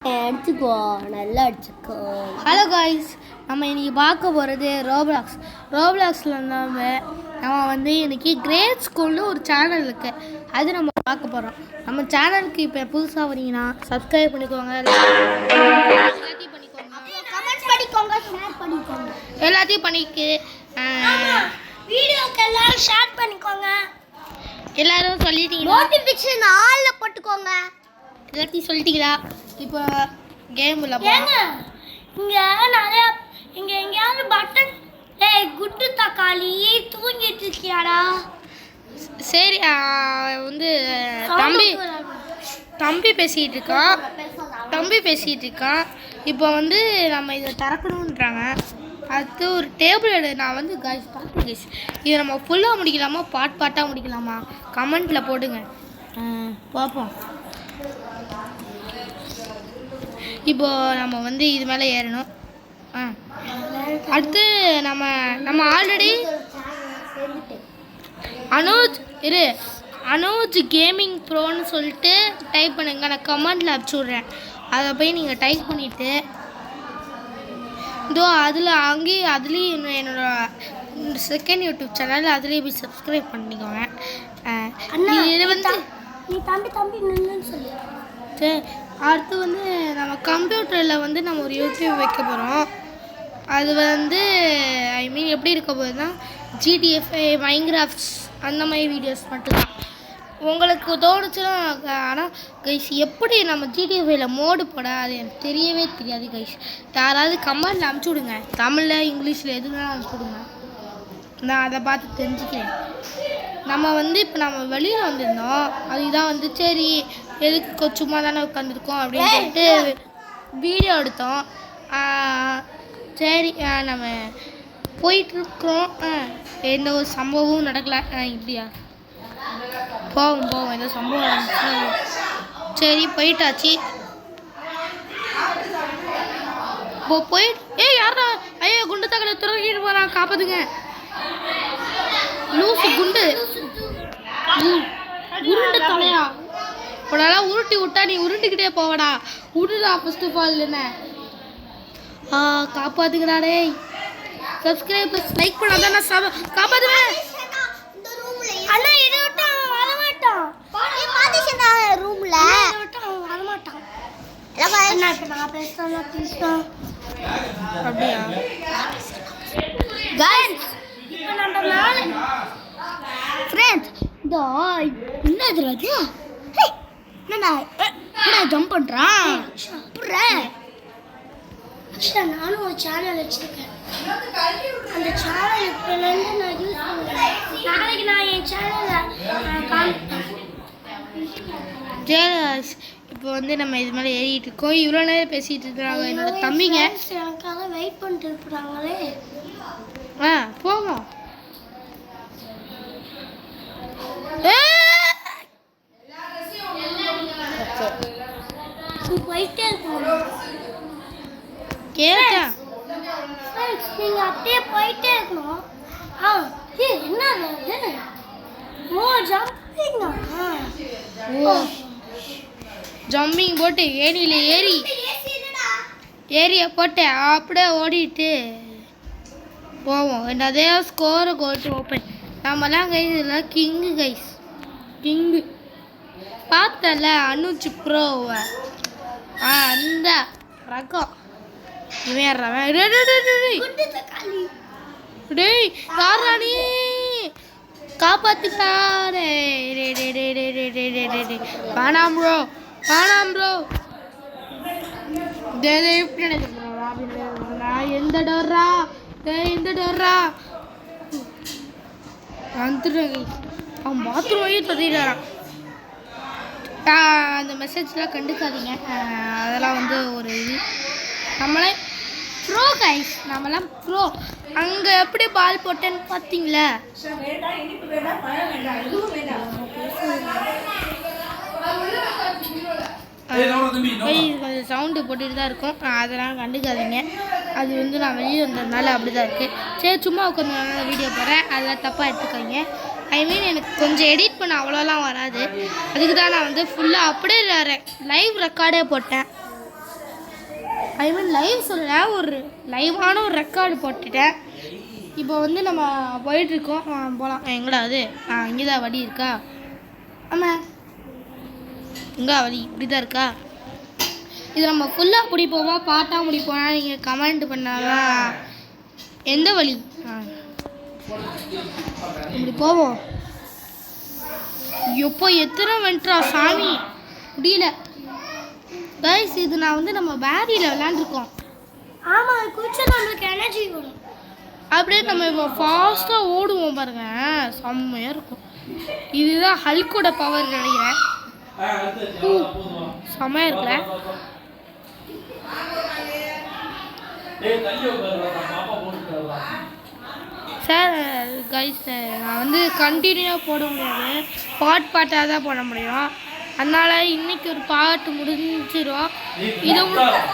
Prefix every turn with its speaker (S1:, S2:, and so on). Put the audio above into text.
S1: அடிச்சுக்கோ, நல்லா அடிச்சுக்கோ.
S2: Hello guys, நம்ம இன்றைக்கி பார்க்க போகிறது ரோப்ளாக்ஸில் நம்ம வந்து இன்றைக்கி கிரேட் ஸ்கூல்னு ஒரு சேனல் இருக்குது. அது நம்ம பார்க்க போகிறோம். நம்ம சேனலுக்கு இப்போ புதுசாக வரீங்கன்னா சப்ஸ்கிரைப் பண்ணிக்கோங்க, எல்லாத்தையும் பண்ணிக்கோங்க,
S1: கமெண்ட்ஸ் பண்ணிக்கோங்க, ஷேர் பண்ணிக்கோங்க,
S2: எல்லாத்தையும் பண்ணிக்கு
S1: வீடியோக்கு எல்லாரும் ஷேர் பண்ணிக்கோங்க.
S2: எல்லாரும் சொல்லிட்டீங்க,
S1: நோட்டிஃபிகேஷன் ஆல்ல போட்டுக்கோங்க.
S2: எல்லாத்தையும் சொல்லிட்டீங்களா? இப்போ கேம் உள்ள
S1: ஏங்க இங்கே நிறையா இங்கே எங்கேயாவது பட்டன் குட்டு தக்காளி தூங்கிட்டு இருக்கியாடா?
S2: சரி, வந்து தம்பி பேசிகிட்டு இருக்கான். இப்போ வந்து நம்ம இதை திறக்கணுன்றாங்க. அது ஒரு டேபிள் எடு. நான் வந்து கைஸ் இதை நம்ம ஃபுல்லாக முடிக்கலாமா, பாட்டாக முடிக்கலாமா? கமெண்ட்டில் போடுங்க, பார்ப்போம். இப்போ நம்ம வந்து இது மேலே ஏறணும். அடுத்து நம்ம ஆல்ரெடி அனுஜ் கேமிங் ப்ரோன்னு சொல்லிட்டு டைப் பண்ணுங்க. நான் கமெண்டில் அனுப்பிச்சி விட்றேன். அதை போய் நீங்கள் டைப் பண்ணிவிட்டு இதோ அதுலேயும் என்னோட செகண்ட் யூடியூப் சேனல் அதுலேயே போய் சப்ஸ்கிரைப் பண்ணிக்கோங்க. இது வந்து
S1: நீ தம்பி நின்னுன்னு சொல்லு.
S2: சரி, அடுத்து வந்து நம்ம கம்ப்யூட்டரில் வந்து நம்ம ஒரு யூடியூப் வைக்க போகிறோம். அது வந்து எப்படி இருக்க போகுதுன்னா ஜிடிஎஃப்ஐ, மைன்கிராஃப்ட்ஸ் அந்த மாதிரி வீடியோஸ் மட்டும்தான். உங்களுக்கு தோணுச்சுன்னா, ஆனால் கைஸ் எப்படி நம்ம ஜிடிஎஃப்ஐல மோடு போட அது எனக்கு தெரியவே தெரியாது கைஸ். யாராவது கமெண்டில் அனுப்பிச்சி விடுங்க, தமிழில் இங்கிலீஷில் எதுனாலும் அனுப்பிச்சி விடுங்க, நான் அதை பார்த்து தெரிஞ்சுக்கிறேன். நம்ம வந்து இப்போ நம்ம வெளியில் வந்திருந்தோம். அதுதான் வந்து சரி எதுக்கு சும்மா தானே உட்காந்துருக்கோம் அப்படின்னு சொல்லிட்டு வீடியோ எடுத்தோம். சரி, நம்ம போயிட்டுருக்கோம். எந்த ஒரு சம்பவமும் நடக்கலை. இப்படியா போவோம், எந்த சம்பவம் நடந்துச்சு. சரி, போயிட்டாச்சு. போயிட்டு யாரா? ஐயோ, குண்டு தக்கலை துறக்கிட்டு போகிறான், காப்பாத்துங்க. லூசு குண்டு உருண்டு தலையா? உடனே உருட்டி விட்டா நீ உருண்டுக்கிட்டே போவடா. விடுடா ஃபர்ஸ்ட் ஆஃப் ஆல். என்ன காப்பாத்துக்கடாடே. சப்ஸ்கிரைபர்ஸ் லைக் பண்ணாதான் நான் காப்பாத்துவேன்.
S1: அண்ணா இதை விட்டு அவன் வரமாட்டான். ரூம்ல வரமாட்டான். நான் பேசுறேன்
S2: அப்படியா?
S1: கைஸ், இப்போ நம்ம மேலே ஃப்ரெண்ட்ஸ் இதோ என்னது அது? என்ன ஜம்ப் பண்ணுறான்? ஆக்சுவலாக நானும் ஒரு சேனல் வச்சுருக்கேன். அந்த சேனல் இப்போலேருந்து நான் யூஸ் பண்ணுவேன். நாளைக்கு நான் என் சேனலில் காமிப்பேன்.
S2: ஜெயராஜ், இப்போ வந்து நம்ம இது மேலே ஏறிட்டு இருக்கோம். இவ்வளோ நேரம் பேசிகிட்டு இருக்கிறாங்க என்னோட தம்பிங்க.
S1: எனக்காக வெயிட் பண்ணிட்டு இருக்கிறாங்களே.
S2: போவோம்.
S1: போயிட்டே இருக்கணும்.
S2: கேட்டேன்,
S1: நீங்கள் அப்படியே போயிட்டே இருக்கணும். என்ன
S2: ஜம்பிங் போட்டு ஏரியில் ஏரியை போட்டு அப்படியே ஓடிட்டு போவோம். என்னதே ஸ்கோரை கோட்டு ஓப்பன். நம்மலாம் கைஸ் இல்லை கிங்கு பார்த்தல அனுஜ் ப்ரோவை. அந்த ரகம் இவன் டேய் யாரா நீ? காப்பாத்திட்டாரே. வேணாம் ப்ரோ. எந்த டோர்ரா வந்துடுறேன். அவன் பாத்ரூம் வழி சொல்லிடுறான். அந்த மெசேஜ்லாம் கண்டுக்காதீங்க. அதெல்லாம் வந்து ஒரு இது. நம்மளே ப்ரோ கைஸ், நம்மளாம் ப்ரோ. அங்கே எப்படி பால் போட்டேன்னு பார்த்தீங்களா? கொஞ்சம் சவுண்டு போட்டுட்டு தான் இருக்கும். அதெல்லாம் கண்டுக்காதீங்க. அது வந்து நான் வெளியே வந்ததுனால அப்படி தான் இருக்குது. சரி, சும்மா உட்காந்து வீடியோ போடுறேன், அதெல்லாம் தப்பாக எடுத்துக்காதீங்க. எனக்கு கொஞ்சம் எடிட் பண்ண அவ்வளோலாம் வராது. அதுக்கு தான் நான் வந்து ஃபுல்லாக அப்படியே லைவ் ரெக்கார்டே போட்டேன். ஐ மீன் லைவ் சொல்ல ஒரு லைவான ஒரு ரெக்கார்டு போட்டுட்டேன். இப்போ வந்து நம்ம போயிட்டுருக்கோம். போகலாம். எங்கடா அது? இங்கே தான் வழி இருக்கா? ஆமாம், எங்கே வழி? இப்படி தான் இருக்கா? இது நம்ம ஃபுல்லாக பிடிப்போமா பாட்டாக முடிப்போம்னா நீங்கள் கமெண்ட் பண்ணாதான். எந்த வழி? இப்படி போவோம். எப்போ எத்தனை வென்றா சாமி முடியல கைஸ். இது நான் வந்து நம்ம பேரியில் விளையாண்டுருக்கோம்.
S1: ஆமாம், குடிச்சா நம்மளுக்கு எனர்ஜி வரும்.
S2: அப்படியே நம்ம இப்போ ஃபாஸ்ட்டாக ஓடுவோம் பாருங்க, செம்மையாக இருக்கும். இதுதான் ஹல்கோட பவர் நினைக்கிறேன். செம்மையாக இருக்குல்ல சார். கைஸ் நான் வந்து கண்டினியூவாக போட முடியாது, பாட்டாக தான் போட முடியும். அதனால் இன்னைக்கு ஒரு பாட்டு முடிஞ்சிடும். இதை வந்துடுறோம்.